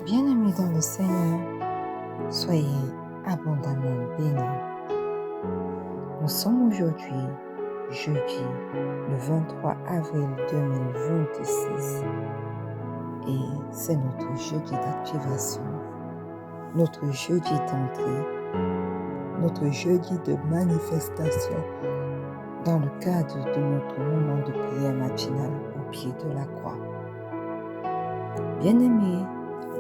Bien-aimés dans le Seigneur, soyez abondamment bénis. Nous sommes aujourd'hui, jeudi, le 23 avril 2026, et c'est notre jeudi d'activation, notre jeudi d'entrée, notre jeudi de manifestation dans le cadre de notre moment de prière matinale au pied de la croix. Bien-aimés,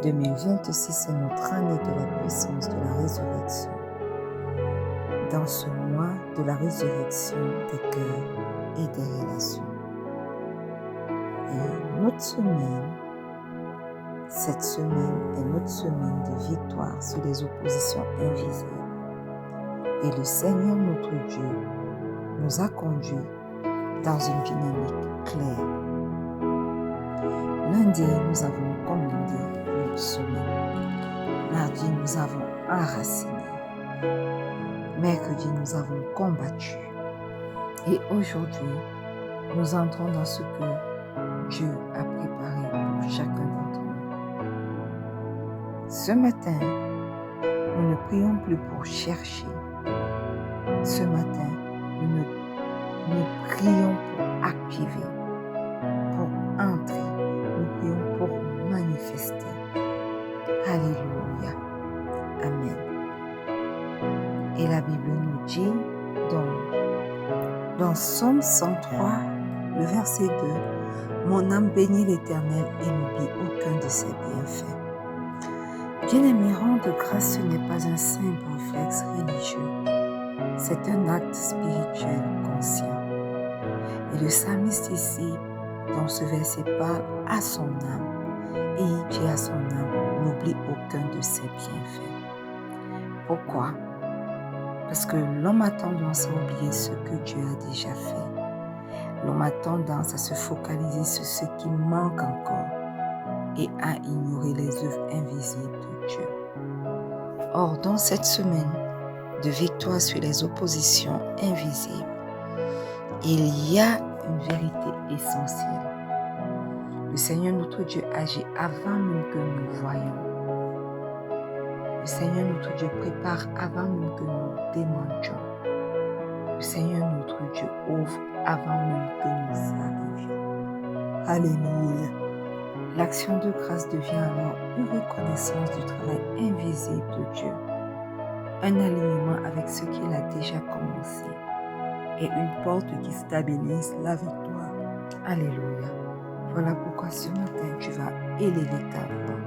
2026 c'est notre année de la puissance de la résurrection. Dans ce mois de la résurrection des cœurs et des relations. Et cette semaine est notre semaine de victoire sur les oppositions invisibles. Et le Seigneur notre Dieu nous a conduits dans une dynamique claire. Lundi, nous avons commandé notre semaine. Mardi, nous avons enraciné. Mercredi, nous avons combattu. Et aujourd'hui, nous entrons dans ce que Dieu a préparé pour chacun d'entre nous. Ce matin, nous ne prions plus pour chercher. Ce matin, nous prions pour activer, pour entrer. Nous prions pour manifester. Alléluia. Amen. Et la Bible nous dit dans Psaume 103, le verset 2, « Mon âme bénit l'Éternel et n'oublie aucun de ses bienfaits. » Bien-aimé, rendre grâce, ce n'est pas un simple réflexe religieux, c'est un acte spirituel conscient. Et le psalmiste ici, dans ce verset, parle à son âme et il dit à son âme, n'oublie aucun de ses bienfaits. Pourquoi? Parce que l'homme a tendance à oublier ce que Dieu a déjà fait. L'homme a tendance à se focaliser sur ce qui manque encore et à ignorer les œuvres invisibles de Dieu. Or, dans cette semaine de victoire sur les oppositions invisibles, il y a une vérité essentielle. Le Seigneur notre Dieu agit avant même que nous voyons. Le Seigneur notre Dieu prépare avant même que nous demandions. Le Seigneur notre Dieu ouvre avant même que nous arrivions. Alléluia. L'action de grâce devient alors une reconnaissance du travail invisible de Dieu, un alignement avec ce qu'il a déjà commencé et une porte qui stabilise la victoire. Alléluia. Voilà pourquoi ce matin tu vas élever ta voix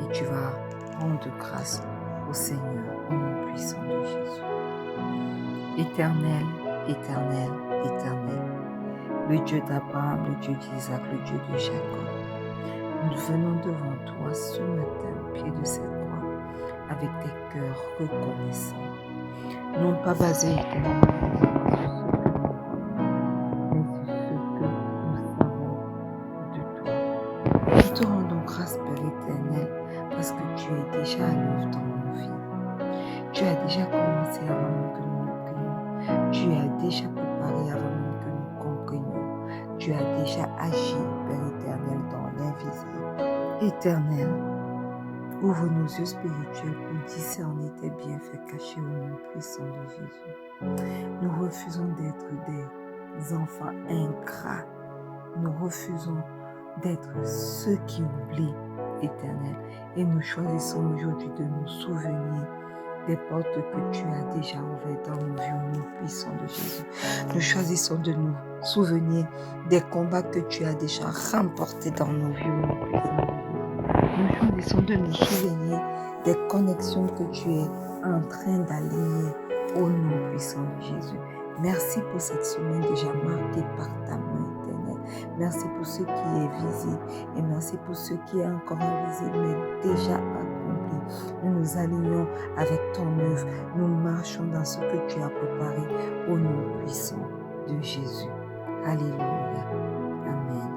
et tu vas rendre grâce au Seigneur au nom puissant de Jésus. Éternel, éternel, éternel, le Dieu d'Abraham, le Dieu d'Isaac, le Dieu de Jacob, nous venons devant toi ce matin au pied de cette croix avec des cœurs reconnaissants, non pas basés uniquement nous te rendons grâce, Père éternel, parce que tu es déjà à l'œuvre dans nos vies. Tu as déjà commencé avant même que nous ne prions. Tu as déjà préparé avant même que nous comprenions. Tu as déjà agi, Père éternel, dans l'invisible. Éternel, ouvre nos yeux spirituels pour discerner tes bienfaits cachés au nom puissant de Jésus. Nous refusons d'être des enfants ingrats. Nous refusons d'être ceux qui oublient, Éternel. Et nous choisissons aujourd'hui de nous souvenir des portes que tu as déjà ouvertes dans nos vies au nom puissant de Jésus. Nous choisissons de nous souvenir des combats que tu as déjà remportés dans nos vies au nom puissant de Jésus. Nous choisissons de nous souvenir des connexions que tu es en train d'aligner au nom puissant de Jésus. Merci pour cette semaine déjà marquée par ta main éternelle. Merci pour ce qui est visible et merci pour ce qui est encore invisible mais déjà accompli. Nous nous alignons avec ton œuvre. Nous marchons dans ce que tu as préparé au nom puissant de Jésus. Alléluia. Amen.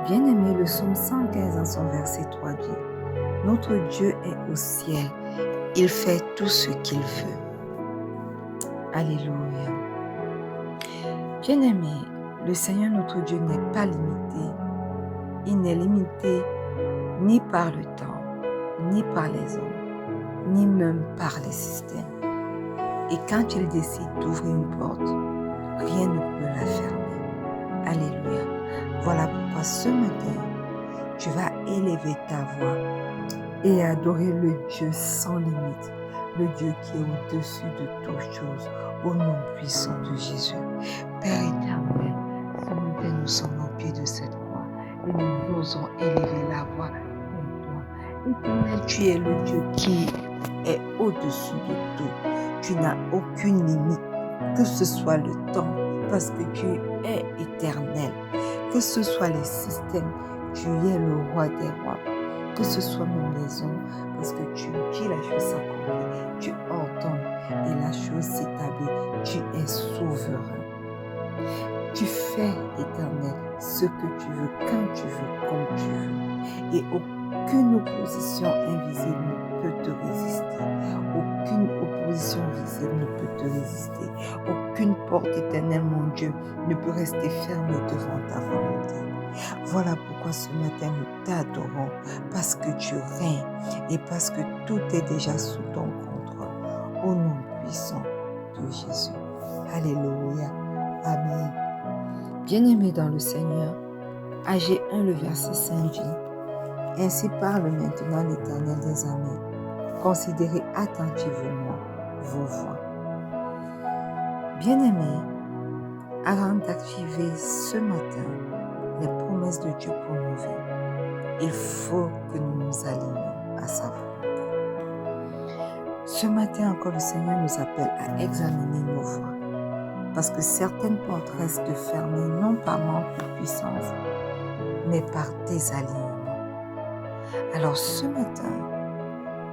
Bien-aimé, le psaume 115 en son verset 3 dit « Notre Dieu est au ciel, il fait tout ce qu'il veut. » Alléluia. Bien-aimé, le Seigneur notre Dieu n'est pas limité. Il n'est limité ni par le temps, ni par les hommes, ni même par les systèmes. Et quand il décide d'ouvrir une porte, rien ne peut la fermer. Alléluia. Voilà pourquoi ce matin, tu vas élever ta voix et adorer le Dieu sans limite, le Dieu qui est au-dessus de toutes choses, au nom puissant de Jésus. Père éternel, ce matin nous sommes au pied de cette croix et nous osons élever la voix vers toi. Éternel, tu es le Dieu qui est au-dessus de tout. Tu n'as aucune limite, que ce soit le temps, parce que tu es éternel, que ce soit les systèmes, tu es le roi des rois, que ce soit même les hommes, parce que tu dis la chose s'accomplit, tu ordonnes et la chose s'établit, tu es souverain. Tu fais, éternel, ce que tu veux, quand tu veux, comme tu veux. Et aucune opposition invisible ne peut te résister. Aucune opposition visible ne peut te résister. Aucune porte éternelle, mon Dieu, ne peut rester fermée devant ta volonté. Voilà pourquoi ce matin nous t'adorons, parce que tu règnes et parce que tout est déjà sous ton contrôle. Au nom puissant de Jésus. Alléluia. Amen. Bien-aimés dans le Seigneur, Agé 1, le verset 5 dit: Ainsi parle maintenant l'Éternel des armées. Considérez attentivement vos voix. Bien-aimés, avant d'activer ce matin les promesses de Dieu pour nos vies, il faut que nous nous alignions à sa volonté. Ce matin encore, le Seigneur nous appelle à examiner nos voies, parce que certaines portes restent fermées non par manque de puissance, mais par désalignement. Alors ce matin,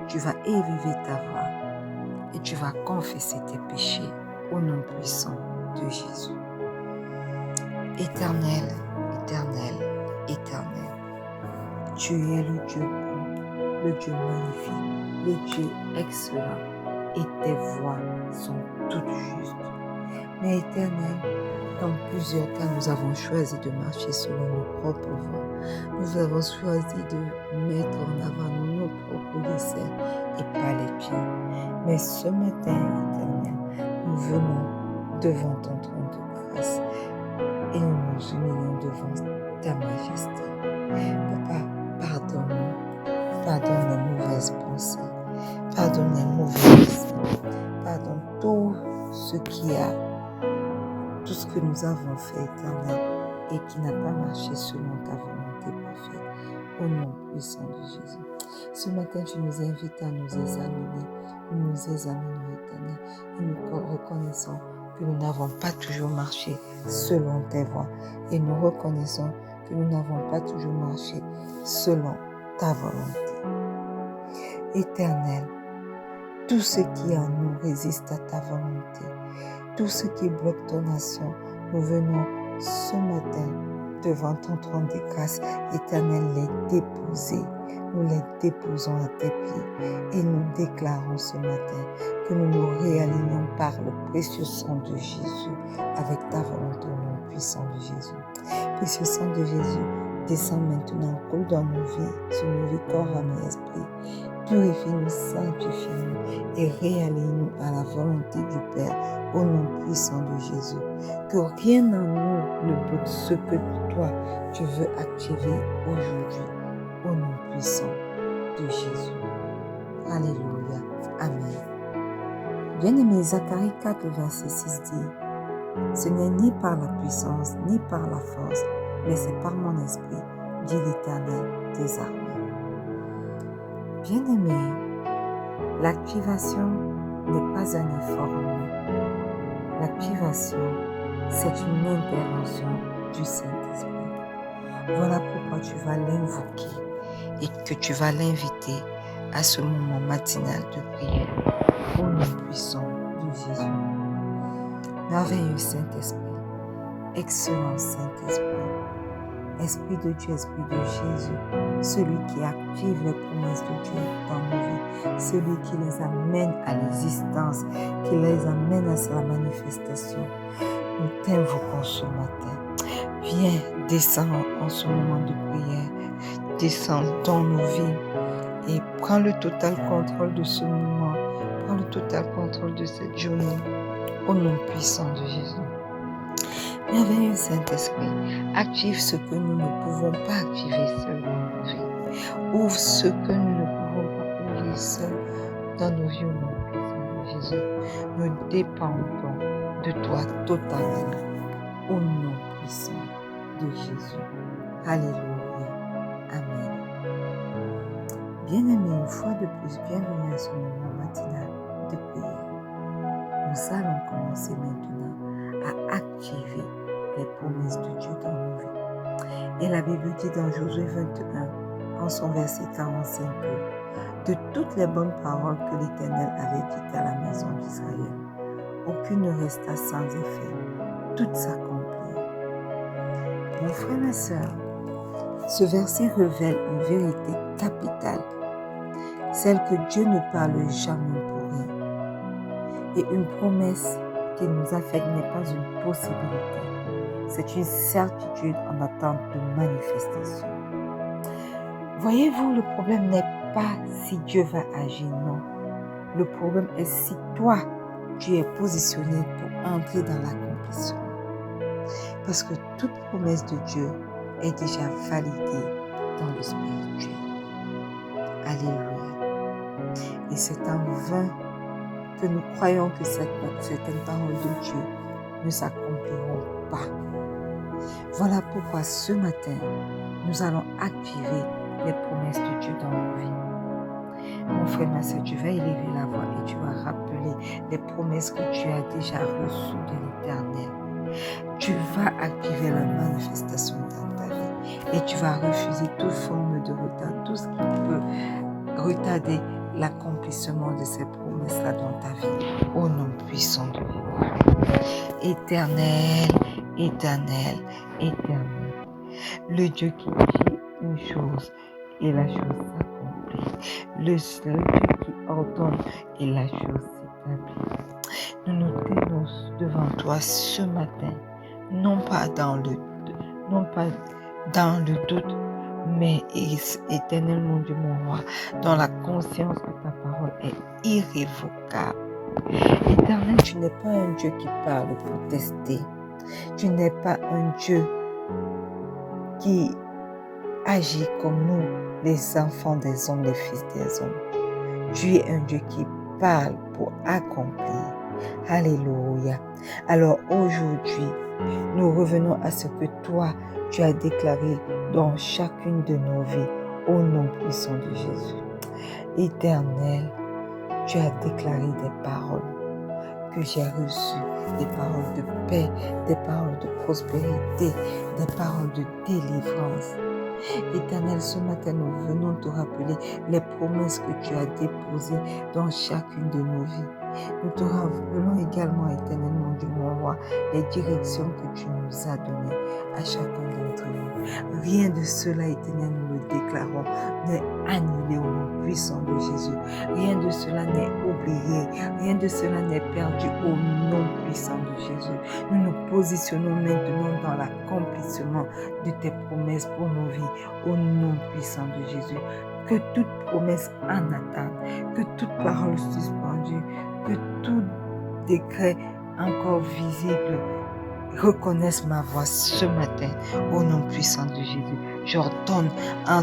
tu vas élever ta voix et tu vas confesser tes péchés au nom puissant de Jésus. Éternel, éternel, éternel, tu es le Dieu bon, le Dieu magnifique, le Dieu excellent, et tes voies sont toutes justes. Mais éternel, dans plusieurs cas, nous avons choisi de marcher selon nos propres voies. Nous avons choisi de mettre en avant nos propres desseins et pas les tiens. Mais ce matin, éternel, nous venons devant ton trône de grâce et nous nous humilions devant ta majesté. Papa, pardonne-nous. Pardonne les mauvaises pensées. Pardonne les mauvaises. Pardonne tout ce que nous avons fait, éternel, et qui n'a pas marché selon ta volonté parfaite, au nom puissant de Jésus. Ce matin, tu nous invites à nous examiner. Nous nous examinons, éternel, et nous reconnaissons que nous n'avons pas toujours marché selon tes voies, et nous reconnaissons que nous n'avons pas toujours marché selon ta volonté. Éternel, tout ce qui en nous résiste à ta volonté, tout ce qui bloque ton action, nous venons ce matin devant ton trône de grâce, éternel, les déposer. Nous les déposons à tes pieds et nous déclarons ce matin que nous nous réalignons par le précieux sang de Jésus avec ta volonté au nom puissant de Jésus. Précieux sang de Jésus, descends maintenant, coule dans nos vies, sur nos vies, corps, âme et esprit. Purifie-nous, sanctifie-nous et réaligne-nous à la volonté du Père au nom puissant de Jésus. Que rien en nous ne bloque ce que toi tu veux activer aujourd'hui au nom puissant de Jésus. Alléluia. Amen. Bien-aimé, Zacharie 4, verset 6 dit: Ce n'est ni par la puissance, ni par la force, mais c'est par mon esprit, dit l'Éternel des armées. Bien-aimé, l'activation n'est pas un effort en nous. L'activation, c'est une intervention du Saint-Esprit. Voilà pourquoi tu vas l'invoquer et que tu vas l'inviter à ce moment matinal de prière au nom puissant de Jésus. Merveilleux Saint-Esprit, excellent Saint-Esprit, Esprit de Dieu, Esprit de Jésus, celui qui active les promesses de Dieu dans nos vies, celui qui les amène à l'existence, qui les amène à sa manifestation. Nous t'invoquons ce matin. Viens, descends en ce moment de prière. descends dans nos vies et prends le total contrôle de ce moment. Prends le total contrôle de cette journée. Au nom puissant de Jésus. Merveilleux Saint-Esprit, active ce que nous ne pouvons pas activer seuls dans nos vies. Ouvre ce que nous ne pouvons pas ouvrir seuls dans nos vies au nom puissant de Jésus. Nous dépendons de toi totalement au nom puissant de Jésus. Alléluia. Amen. Bien-aimés, une fois de plus, bienvenue à ce moment matinal de prière. Nous allons commencer maintenant à activer les promesses de Dieu dans nos vies. Et la Bible dit dans Josué 21, en son verset 45, que de toutes les bonnes paroles que l'Éternel avait dites à la maison d'Israël, aucune ne resta sans effet, toutes s'accomplirent. Mon frère, ma sœur, ce verset révèle une vérité capitale, celle que Dieu ne parle jamais pour rien. Et une promesse qui nous affecte n'est pas une possibilité, c'est une certitude en attente de manifestation. Voyez-vous, le problème n'est pas si Dieu va agir, non. Le problème est si toi, tu es positionné pour entrer dans l'accomplissement. Parce que toute promesse de Dieu est déjà validée dans le spirituel. Alléluia. Et c'est en vain que nous croyons que certaines paroles de Dieu ne s'accompliront pas. Voilà pourquoi ce matin, nous allons activer les promesses de Dieu dans nos vies. Mon frère, ma soeur, tu vas élever la voix et tu vas rappeler les promesses que tu as déjà reçues de l'Éternel. Tu vas activer la manifestation dans ta vie et tu vas refuser toute forme de retard, tout ce qui peut retarder l'accomplissement de ces promesses-là dans ta vie, au nom puissant de Dieu. Éternel, éternel, éternel, le Dieu qui dit une chose et la chose s'accomplit, le seul Dieu qui ordonne et la chose s'établit. Nous nous tenons devant toi ce matin, non pas dans le doute, mais éternel mon Dieu, mon roi, dans la conscience que ta parole est irrévocable. Éternel, tu n'es pas un Dieu qui parle pour tester. Tu n'es pas un Dieu qui agit comme nous, les enfants des hommes, les fils des hommes. Tu es un Dieu qui parle pour accomplir. Alléluia. Alors aujourd'hui, nous revenons à ce que toi, tu as déclaré dans chacune de nos vies, au nom puissant de Jésus. Éternel, tu as déclaré des paroles que j'ai reçues, des paroles de paix, des paroles de prospérité, des paroles de délivrance. Éternel, ce matin, nous venons te rappeler les promesses que tu as déposées dans chacune de nos vies. Nous te rappelons également, éternel, mon Dieu, mon roi, les directions que tu nous as données à chacun d'entre nous. Rien de cela, éternel, nous le déclarons, n'est annulé au nom puissant de Jésus. Rien de cela n'est oublié. Rien de cela n'est perdu au nom puissant de Jésus. Nous nous positionnons maintenant dans l'accomplissement de tes promesses pour nos vies au nom puissant de Jésus. Que toute promesse en attente, que toute parole suspendue, que tout décret encore visible reconnaisse ma voix ce matin au nom puissant de Jésus. J'ordonne à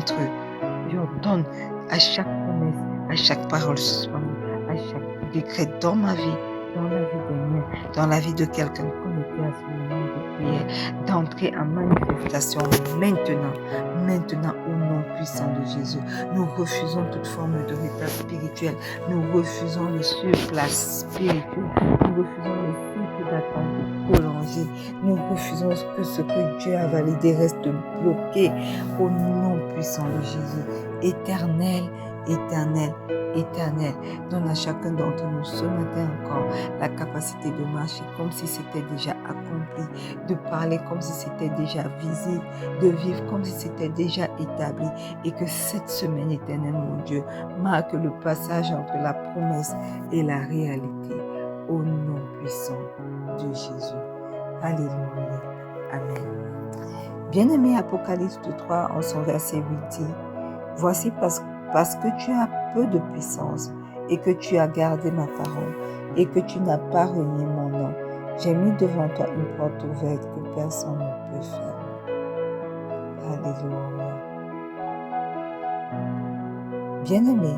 chaque promesse, à chaque parole suspendue, à chaque décret dans ma vie, dans la vie des miens, dans la vie de quelqu'un connecté à ce moment de prière, d'entrer en manifestation maintenant au nom puissant de Jésus. Nous refusons toute forme de retard spirituel, nous refusons le surplace spirituel, nous refusons les cycles d'attente prolongés, nous refusons que ce que Dieu a validé reste bloqué au nom puissant de Jésus. Éternel, éternel, éternel, donne à chacun d'entre nous ce matin encore la capacité de marcher comme si c'était déjà accompli, de parler comme si c'était déjà visible, de vivre comme si c'était déjà établi, et que cette semaine, éternelle, mon Dieu, marque le passage entre la promesse et la réalité au nom puissant de Jésus. Alléluia. Amen. Bien-aimé, Apocalypse 3 en son verset 8 dit: Voici parce que tu as peu de puissance et que tu as gardé ma parole et que tu n'as pas renié mon nom. J'ai mis devant toi une porte ouverte que personne ne peut fermer. Alléluia. Bien-aimé,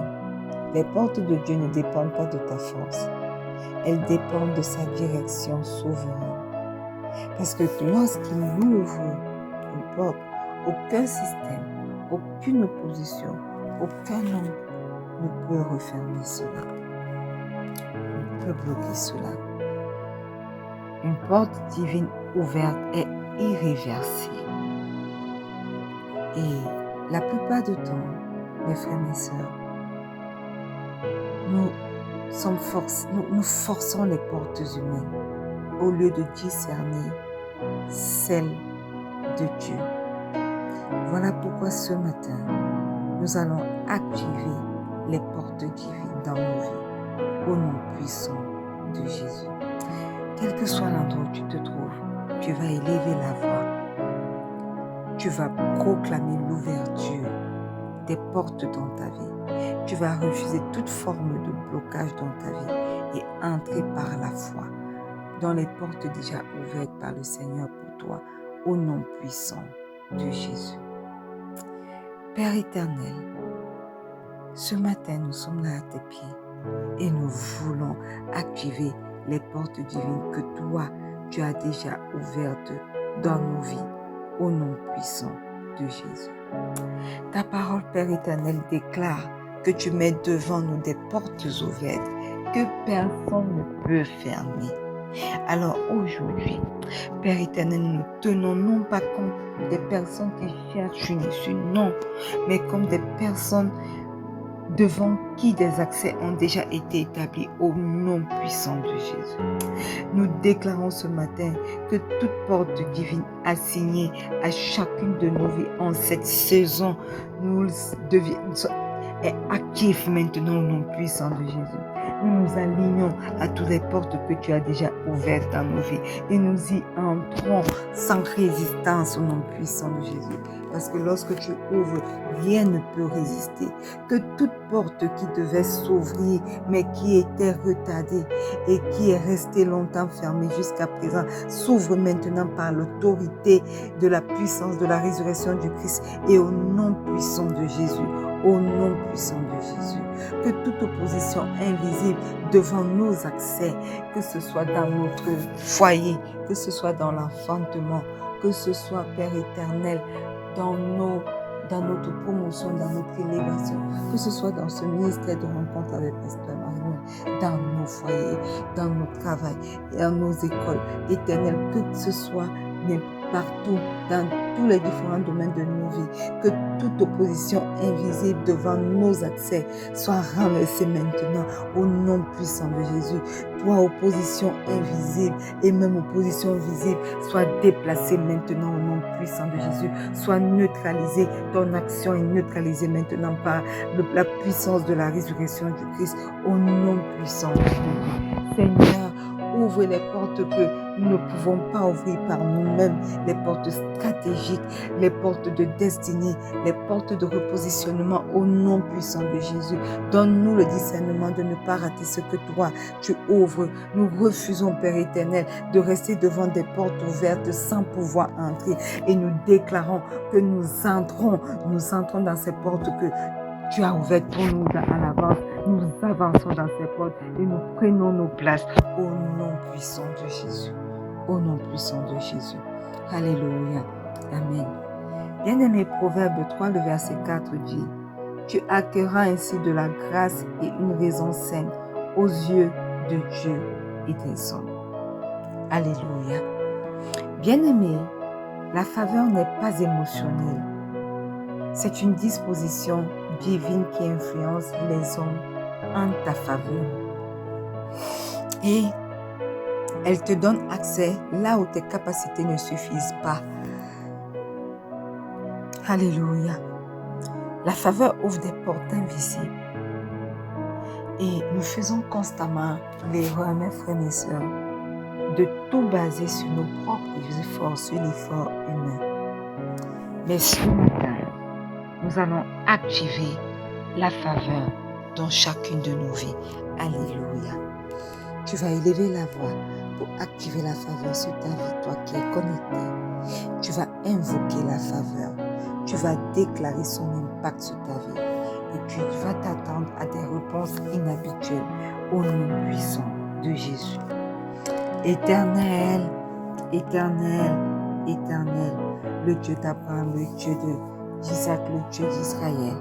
les portes de Dieu ne dépendent pas de ta force. Elles dépendent de sa direction souveraine. Parce que lorsqu'il ouvre une porte, aucun système, aucune opposition, aucun homme ne peut refermer cela, ne peut bloquer cela. Une porte divine ouverte est irréversible. Et la plupart du temps, mes frères et mes sœurs, nous forçons les portes humaines au lieu de discerner celles de Dieu. Voilà pourquoi ce matin, nous allons activer les portes divines dans nos vies au nom puissant de Jésus. Quel que soit l'endroit où tu te trouves, tu vas élever la voix. Tu vas proclamer l'ouverture des portes dans ta vie. Tu vas refuser toute forme de blocage dans ta vie et entrer par la foi dans les portes déjà ouvertes par le Seigneur pour toi, au nom puissant de Jésus. Père éternel, ce matin nous sommes là à tes pieds et nous voulons activer les portes divines que toi, tu as déjà ouvertes dans nos vies, au nom puissant de Jésus. Ta parole, Père éternel, déclare que tu mets devant nous des portes ouvertes que personne ne peut fermer. Alors aujourd'hui, Père éternel, nous tenons non pas comme des personnes qui cherchent une issue, non, mais comme des personnes devant qui des accès ont déjà été établis au nom puissant de Jésus. Nous déclarons ce matin que toute porte divine assignée à chacune de nos vies en cette saison est active maintenant au nom puissant de Jésus. Nous nous alignons à toutes les portes que tu as déjà ouvertes dans nos vies et nous y entrons sans résistance au nom puissant de Jésus. Parce que lorsque tu ouvres, rien ne peut résister. Que toute porte qui devait s'ouvrir, mais qui était retardée et qui est restée longtemps fermée jusqu'à présent, s'ouvre maintenant par l'autorité de la puissance de la résurrection du Christ et au nom puissant de Jésus. Au nom puissant de Jésus. Que toute opposition invisible devant nos accès, que ce soit dans notre foyer, que ce soit dans l'enfantement, que ce soit, Père éternel, dans notre promotion, dans notre élévation, que ce soit dans ce ministère de rencontre avec Pasteur Marie, dans nos foyers, dans notre travail, dans nos écoles, éternel, que ce soit partout, dans tous les différents domaines de nos vies, que toute opposition invisible devant nos accès soit renversée maintenant au nom puissant de Jésus. Toi, opposition invisible et même opposition visible, soit déplacée maintenant au nom puissant de Jésus, soit neutralisée. Ton action est neutralisée maintenant par la puissance de la résurrection du Christ au nom puissant de Jésus. Seigneur, ouvre les portes que nous ne pouvons pas ouvrir par nous-mêmes, les portes stratégiques, les portes de destinée, les portes de repositionnement au nom puissant de Jésus. Donne-nous le discernement de ne pas rater ce que toi, tu ouvres. Nous refusons, Père éternel, de rester devant des portes ouvertes sans pouvoir entrer. Et nous déclarons que nous entrons dans ces portes que tu as ouvertes pour nous à l'avance. Nous avançons dans ces portes et nous prenons nos places au nom puissant de Jésus. Au nom puissant de Jésus. Alléluia. Amen. Bien-aimé, Proverbe 3, le verset 4 dit: tu accueilleras ainsi de la grâce et une raison saine aux yeux de Dieu et des hommes. Alléluia. Bien-aimé, la faveur n'est pas émotionnelle. C'est une disposition divine qui influence les hommes en ta faveur. Et elle te donne accès là où tes capacités ne suffisent pas. Alléluia. La faveur ouvre des portes invisibles. Et nous faisons constamment l'erreur, mes frères et mes sœurs, de tout baser sur nos propres efforts, sur l'effort humain. Mais ce matin, nous allons activer la faveur dans chacune de nos vies. Alléluia. Tu vas élever la voix pour activer la faveur sur ta vie, toi qui es connecté. Tu vas invoquer la faveur. Tu vas déclarer son impact sur ta vie. Et tu vas t'attendre à des réponses inhabituelles au nom puissant de Jésus. Éternel, éternel, éternel, le Dieu d'Abraham, le Dieu d'Isaac, le Dieu d'Israël.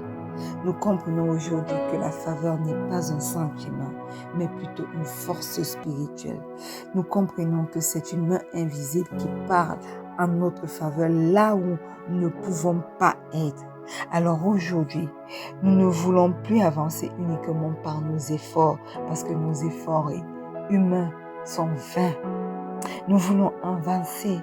Nous comprenons aujourd'hui que la faveur n'est pas un sentiment, mais plutôt une force spirituelle. Nous comprenons que c'est une main invisible qui parle en notre faveur là où nous ne pouvons pas être. Alors aujourd'hui, nous ne voulons plus avancer uniquement par nos efforts, parce que nos efforts humains sont vains. Nous voulons avancer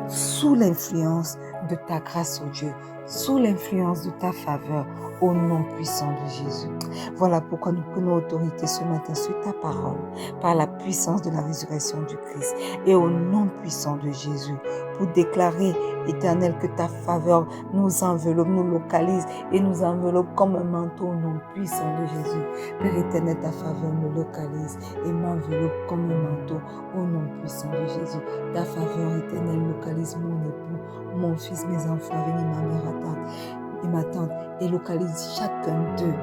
sous l'influence de ta grâce, oh Dieu, sous l'influence de ta faveur, au nom puissant de Jésus. Voilà pourquoi nous prenons autorité ce matin sur ta parole, par la puissance de la résurrection du Christ, et au nom puissant de Jésus, pour déclarer, Éternel, que ta faveur nous enveloppe, nous localise et nous enveloppe comme un manteau au nom puissant de Jésus. Père éternel, ta faveur me localise et m'enveloppe comme un manteau au nom puissant de Jésus. Ta faveur éternelle localise mon époux, mon fils, mes enfants, venez ma mère et ma tante, et localise chacun d'eux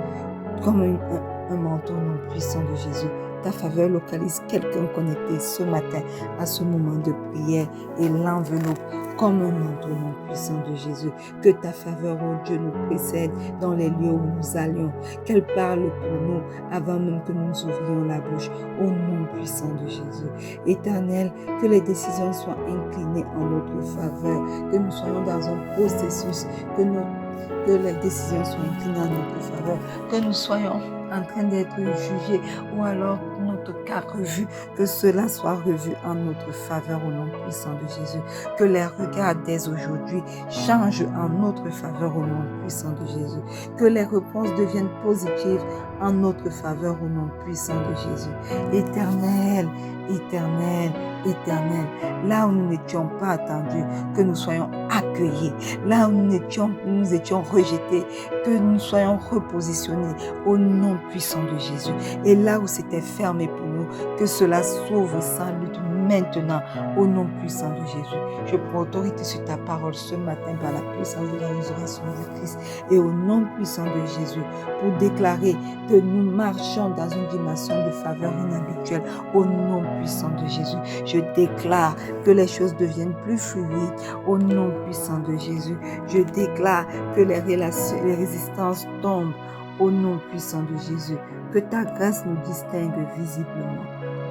comme un manteau au nom puissant de Jésus. Ta faveur localise quelqu'un connecté ce matin à ce moment de prière et l'enveloppe comme un manteau au nom puissant de Jésus. Que ta faveur, oh Dieu, nous précède dans les lieux où nous allions. Qu'elle parle pour nous avant même que nous ouvrions la bouche au nom puissant de Jésus. Éternel, que les décisions soient inclinées en notre faveur, que nous soyons dans un processus, que les décisions soient inclinées en notre faveur, que nous soyons en train d'être jugés ou alors notre cas revu, que cela soit revu en notre faveur au nom puissant de Jésus. Que les regards dès aujourd'hui changent en notre faveur au nom puissant de Jésus. Que les réponses deviennent positives en notre faveur au nom puissant de Jésus. Éternel, éternel, éternel, là où nous n'étions pas attendus, que nous soyons accueillis, là où nous étions rejetés, que nous soyons repositionnés au nom puissant de Jésus. Et là où c'était fermé pour nous, que cela s'ouvre sans lutte maintenant au nom puissant de Jésus. Je prends autorité sur ta parole ce matin par la puissance de la résurrection du Christ et au nom puissant de Jésus pour déclarer que nous marchons dans une dimension de faveur inhabituelle au nom puissant de Jésus. Je déclare que les choses deviennent plus fluides au nom puissant de Jésus. Je déclare que les résistances tombent au nom puissant de Jésus. Que ta grâce nous distingue visiblement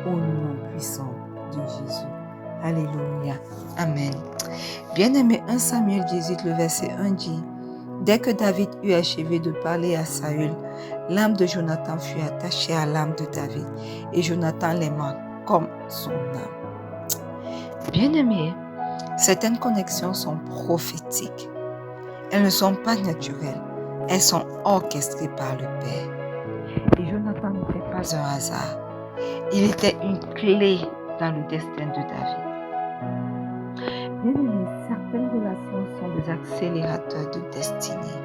au nom puissant de Jésus. Alléluia. Amen. Bien-aimé, 1 Samuel 18, le verset 1 dit: Dès que David eut achevé de parler à Saül, l'âme de Jonathan fut attachée à l'âme de David, et Jonathan l'aima comme son âme. Bien-aimé, certaines connexions sont prophétiques. Elles ne sont pas naturelles. Elles sont orchestrées par le Père. Et Jonathan n'était pas un hasard. Il était une clé dans le destin de David. Bien-aimé, certaines relations sont des accélérateurs de destinée.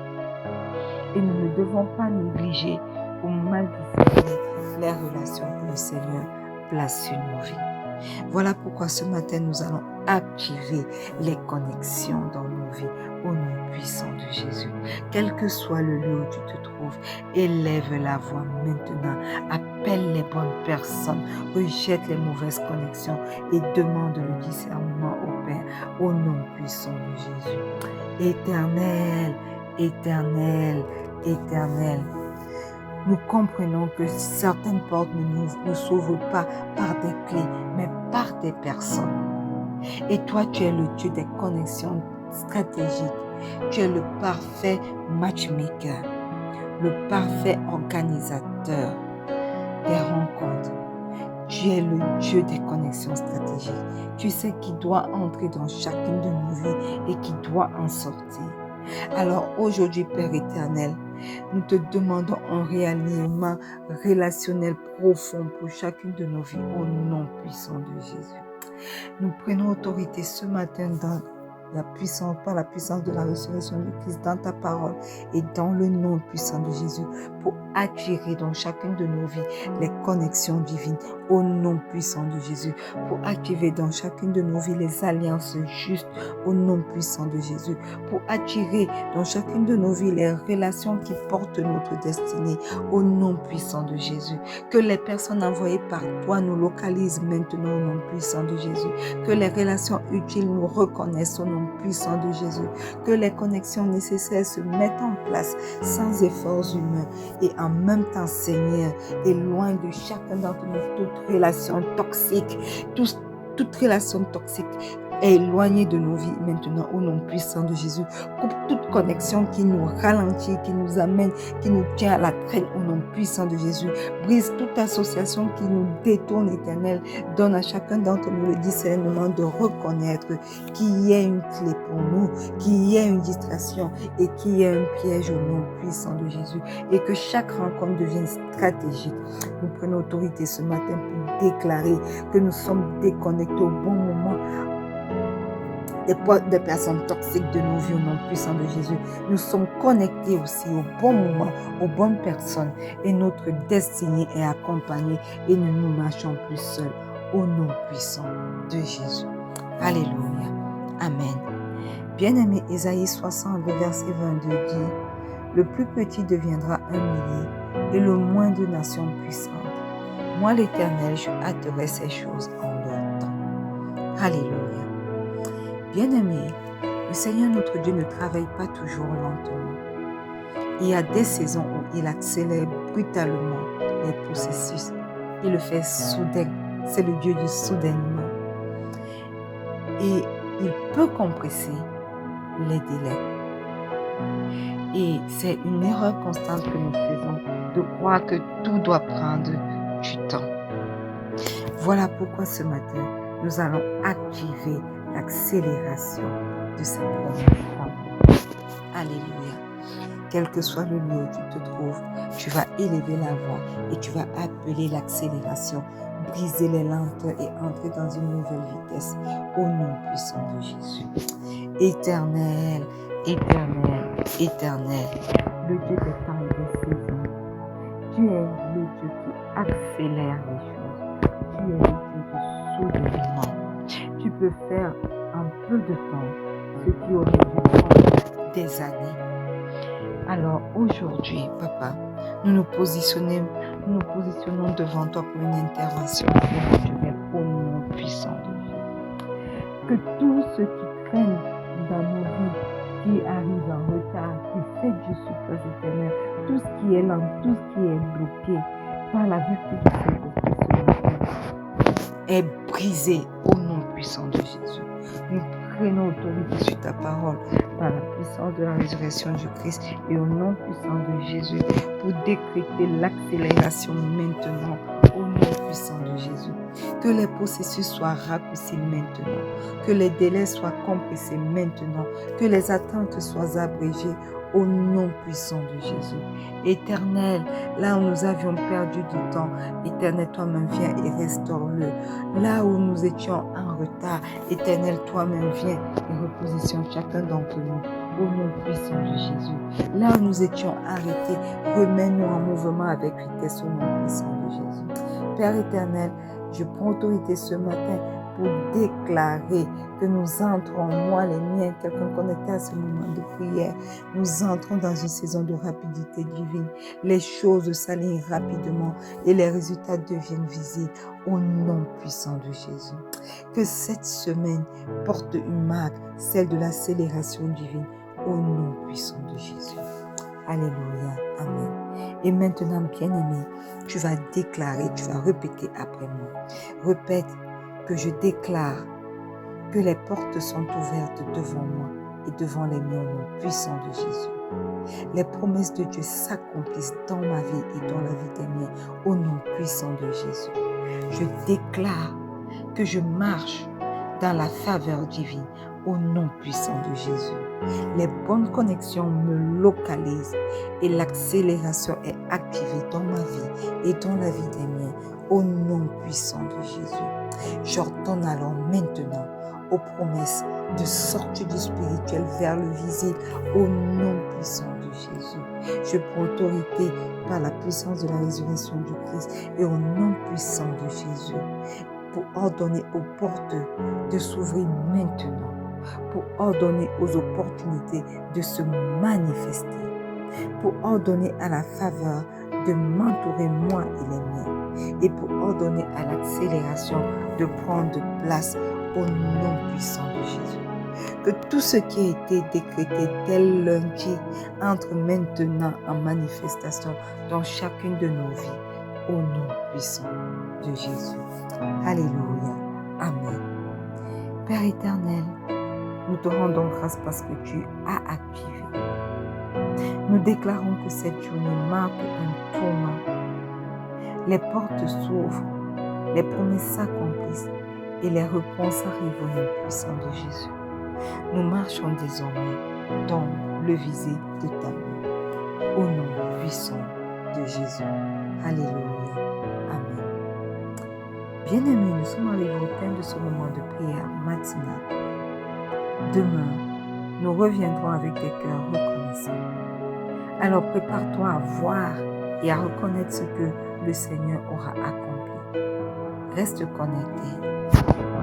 Et nous ne devons pas négliger ou mal discerner les relations que le Seigneur place sur nos vies. Voilà pourquoi ce matin, nous allons activer les connexions dans nos vies au nom puissant de Jésus. Quel que soit le lieu où tu te trouves, élève la voix maintenant, appelle les bonnes personnes, rejette les mauvaises connexions et demande le discernement au Père au nom puissant de Jésus. Éternel, éternel, éternel, nous comprenons que certaines portes ne s'ouvrent pas par des clés, mais par des personnes. Et toi, tu es le Dieu des connexions stratégiques. Tu es le parfait matchmaker, le parfait organisateur des rencontres. Tu es le Dieu des connexions stratégiques. Tu sais qui doit entrer dans chacune de nos vies et qui doit en sortir. Alors aujourd'hui, Père éternel, nous te demandons un réalignement relationnel profond pour chacune de nos vies au nom puissant de Jésus. Nous prenons autorité ce matin par la puissance de la résurrection du Christ dans ta parole et dans le nom puissant de Jésus, pour attirer dans chacune de nos vies les connexions divines au nom puissant de Jésus, pour activer dans chacune de nos vies les alliances justes au nom puissant de Jésus, pour attirer dans chacune de nos vies les relations qui portent notre destinée au nom puissant de Jésus, que les personnes envoyées par toi nous localisent maintenant au nom puissant de Jésus, que les relations utiles nous reconnaissent au nom puissant de Jésus, que les connexions nécessaires se mettent en place sans efforts humains et en même temps, Seigneur, éloigne de chacun d'entre nous toute relation toxique, toute relation toxique éloignée de nos vies maintenant au nom puissant de Jésus. Coupe toute connexion qui nous ralentit, qui nous amène, qui nous tient à la traîne au nom puissant de Jésus. Brise toute association qui nous détourne, Éternel. Donne à chacun d'entre nous le discernement de reconnaître qu'il y a une clé pour nous, qu'il y a une distraction et qu'il y a un piège au nom puissant de Jésus. Et que chaque rencontre devienne stratégique. Nous prenons autorité ce matin pour déclarer que nous sommes déconnectés au bon moment des personnes toxiques de nos vies au nom puissant de Jésus. Nous sommes connectés aussi au bon moment, aux bonnes personnes et notre destinée est accompagnée et nous ne marchons plus seuls au nom puissant de Jésus. Alléluia. Amen. Bien-aimé, Ésaïe 60, le verset 22 dit « Le plus petit deviendra un millier et le moins de nations puissantes. Moi, l'Éternel, je hâterai ces choses en leur temps. » Alléluia. Bien-aimé, le Seigneur notre Dieu ne travaille pas toujours lentement. Il y a des saisons où il accélère brutalement les processus. Il le fait soudain. C'est le Dieu du soudainement. Et il peut compresser les délais. Et c'est une erreur constante que nous faisons de croire que tout doit prendre du temps. Voilà pourquoi ce matin, nous allons activer l'accélération de cette promesse. Alléluia. Quel que soit le lieu où tu te trouves, tu vas élever la voix et tu vas appeler l'accélération, briser les lenteurs et entrer dans une nouvelle vitesse au nom puissant de Jésus. Éternel, éternel, éternel, le Dieu des temps et des saisons. Tu es le Dieu qui accélère les choses. Tu es le Dieu du soudainement. Tu peux faire en peu de temps ce qui aurait dû prendre des années. Alors aujourd'hui, Papa, nous nous positionnons devant toi pour une intervention spirituelle au nom puissant de Dieu. Que tout ce qui traîne dans nos vies, qui arrive en retard, qui fait du souffrance éternelle, tout ce qui est lent, tout ce qui est bloqué par la vertu du Saint-Esprit est brisé au nom puissant de Jésus. Nous prenons autorité sur ta parole par la puissance de la résurrection du Christ et au nom puissant de Jésus pour décréter l'accélération maintenant au nom puissant de Jésus. Que les processus soient raccourcis maintenant, que les délais soient compressés maintenant, que les attentes soient abrégées au nom puissant de Jésus. Éternel, là où nous avions perdu du temps, Éternel, toi-même viens et restaure-le. Là où nous étions en retard, Éternel, toi-même viens et repositionne chacun d'entre nous au nom puissant de Jésus. Là où nous étions arrêtés, remets-nous en mouvement avec vitesse au nom puissant de Jésus. Père éternel, je prends autorité ce matin pour déclarer que nous entrons, moi les miens, quelqu'un connecté à ce moment de prière, nous entrons dans une saison de rapidité divine. Les choses s'alignent rapidement et les résultats deviennent visibles au nom puissant de Jésus. Que cette semaine porte une marque, celle de l'accélération divine au nom puissant de Jésus. Alléluia. Amen. Et maintenant, bien-aimé, tu vas déclarer, tu vas répéter après moi. Répète que je déclare que les portes sont ouvertes devant moi et devant les miens au nom puissant de Jésus. Les promesses de Dieu s'accomplissent dans ma vie et dans la vie des miens au nom puissant de Jésus. Je déclare que je marche dans la faveur divine au nom puissant de Jésus. Les bonnes connexions me localisent et l'accélération est activée dans ma vie et dans la vie des miens au nom puissant de Jésus. J'ordonne alors maintenant aux promesses de sortie du spirituel vers le visible au nom puissant de Jésus. Je prends autorité par la puissance de la résurrection du Christ et au nom puissant de Jésus pour ordonner aux portes de s'ouvrir maintenant, pour ordonner aux opportunités de se manifester, pour ordonner à la faveur de m'entourer moi et les miens, et pour ordonner à l'accélération de prendre place au nom puissant de Jésus. Que tout ce qui a été décrété dès lundi entre maintenant en manifestation dans chacune de nos vies, au nom puissant de Jésus. Alléluia. Amen. Père éternel, nous te rendons grâce parce que tu as activé. Nous déclarons que cette journée marque un tournant. Les portes s'ouvrent, les promesses s'accomplissent et les réponses arrivent au nom puissant de Jésus. Nous marchons désormais dans le visé de ta main, au nom puissant de Jésus. Alléluia. Amen. Bien-aimés, nous sommes arrivés au terme de ce moment de prière matinale. Demain, nous reviendrons avec des cœurs reconnaissants. Alors prépare-toi à voir et à reconnaître ce que le Seigneur aura accompli. Reste connecté,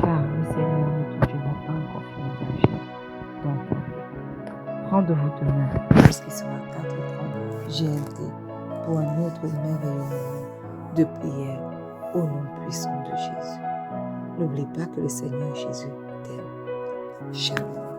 car le Seigneur notre Dieu n'a pas encore fini d'agir dans ta vie. Rendez-vous demain, lorsqu'il sera 4h30 GMT, pour un autre merveilleux moment de prière au nom puissant de Jésus. N'oublie pas que le Seigneur Jésus t'aime. Shalom.